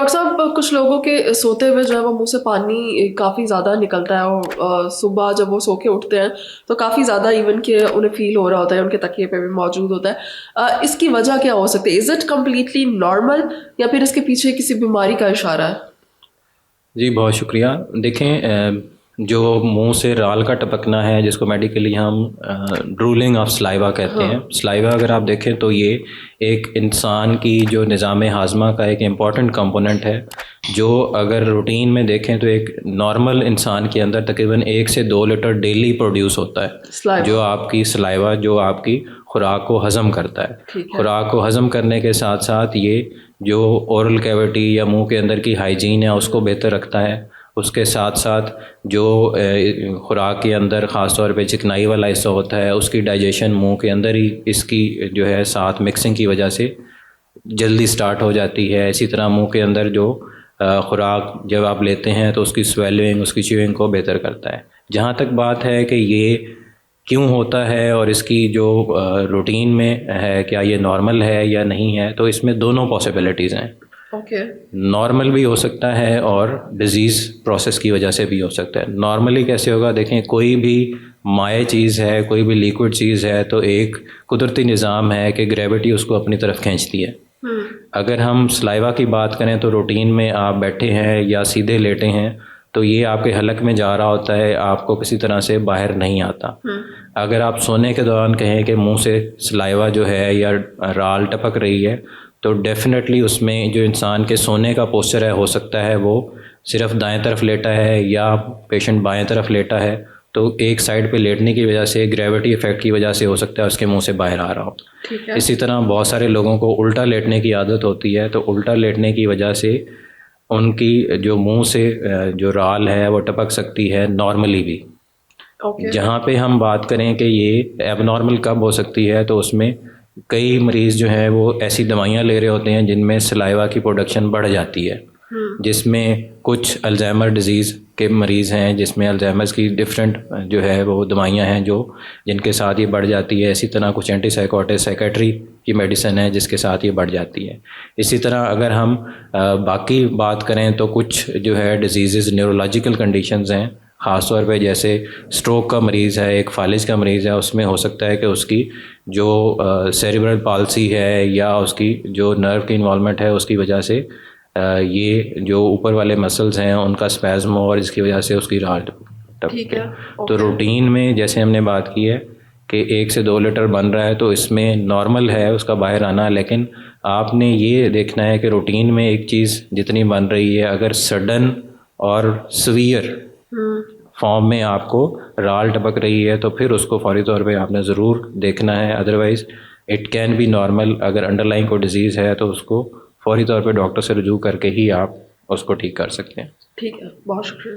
Doctor साहब, कुछ लोगों के सोते हुए जो है वो मुंह से पानी काफ़ी ज़्यादा निकलता है और सुबह जब वो सो के उठते हैं तो काफ़ी ज़्यादा इवन कि उन्हें फील हो रहा होता है, उनके तकिए पे भी मौजूद होता है। इसकी वजह क्या हो सकती है? इज़ इट कम्प्लीटली नॉर्मल या फिर इसके पीछे किसी बीमारी का इशारा है? जी, बहुत शुक्रिया। देखें, जो मुंह से राल का टपकना है जिसको मेडिकली हम ड्रूलिंग ऑफ सलाइवा कहते हैं। हाँ। सलाइवा अगर आप देखें तो ये एक इंसान की जो निज़ाम हाजमा का एक इम्पॉर्टेंट कंपोनेंट है, जो अगर रूटीन में देखें तो एक नॉर्मल इंसान के अंदर तकरीबन 1 से 2 लीटर डेली प्रोड्यूस होता है। जो स्लाइवा। आपकी सलाइवा जो आपकी खुराक को हज़म करता है। ठीक है। खुराक को हज़म करने के साथ साथ ये जो ओरल कैविटी या मुंह के अंदर की हाइजीन है उसको बेहतर रखता है। उसके साथ साथ जो खुराक के अंदर ख़ास तौर पे चिकनाई वाला हिस्सा होता है उसकी डाइजेशन मुंह के अंदर ही इसकी जो है साथ मिक्सिंग की वजह से जल्दी स्टार्ट हो जाती है। इसी तरह मुंह के अंदर जो खुराक जब आप लेते हैं तो उसकी स्वेलिंग उसकी च्यूइंग को बेहतर करता है। जहाँ तक बात है कि ये क्यों होता है और इसकी जो रूटीन में है क्या ये नॉर्मल है या नहीं है, तो इसमें दोनों पॉसिबिलिटीज़ हैं। ओके। नॉर्मल भी हो सकता है और डिज़ीज़ प्रोसेस की वजह से भी हो सकता है। नॉर्मली कैसे होगा, देखें कोई भी माय चीज़ है, कोई भी लिक्विड चीज़ है तो एक कुदरती निज़ाम है कि ग्रेविटी उसको अपनी तरफ खींचती है। अगर हम सलाइवा की बात करें तो रूटीन में आप बैठे हैं या सीधे लेटे हैं तो ये आपके हलक में जा रहा होता है, आपको किसी तरह से बाहर नहीं आता। अगर आप सोने के दौरान कहें कि मुंह से सलाइवा जो है या राल टपक रही है तो डेफिनेटली उसमें जो इंसान के सोने का पोस्चर है हो सकता है वो सिर्फ दाएं तरफ लेटा है या पेशेंट बाएं तरफ लेटा है, तो एक साइड पे लेटने की वजह से ग्रेविटी इफेक्ट की वजह से हो सकता है उसके मुंह से बाहर आ रहा हो। ठीक है। इसी तरह बहुत सारे लोगों को उल्टा लेटने की आदत होती है, तो उल्टा लेटने की वजह से उनकी जो मुंह से जो राल है वो टपक सकती है नॉर्मली भी। ओके। जहाँ पे हम बात करें कि ये एबनॉर्मल कब हो सकती है, तो उसमें कई मरीज़ जो हैं वो ऐसी दवाइयाँ ले रहे होते हैं जिनमें सलाइवा की प्रोडक्शन बढ़ जाती है। जिसमें कुछ अल्जाइमर डिज़ीज़ के मरीज़ हैं जिसमें अल्जाइमर्स की डिफरेंट जो है वो दवाइयाँ हैं जो जिनके साथ ये बढ़ जाती है। इसी तरह कुछ एंटीसाइकोटिक साइकेट्री की मेडिसिन है जिसके साथ ये बढ़ जाती है। इसी तरह अगर हम बाकी बात करें तो कुछ जो है डिजीज़ न्यूरोलॉजिकल कंडीशंस हैं, ख़ास तौर पे जैसे स्ट्रोक का मरीज़ है, एक फालिज का मरीज़ है, उसमें हो सकता है कि उसकी जो सेरिब्रल पाल्सी है या उसकी जो नर्व की इन्वॉल्वमेंट है उसकी वजह से ये जो ऊपर वाले मसल्स हैं उनका स्पैज़म हो और इसकी वजह से उसकी राहत ठीक टपके। है। तो ओके। रूटीन में जैसे हमने बात की है कि 1 से 2 लीटर बन रहा है तो इसमें नॉर्मल है उसका बाहर आना, लेकिन आपने ये देखना है कि रूटीन में एक चीज़ जितनी बन रही है अगर सडन और सवियर फॉर्म में आपको राल टपक रही है तो फिर उसको फौरी तौर पे आपने ज़रूर देखना है। Otherwise it can be normal. अगर अंडरलाइन कोई डिज़ीज़ है तो उसको फौरी तौर पे डॉक्टर से रुजू करके ही आप उसको ठीक कर सकते हैं। ठीक है, बहुत शुक्रिया।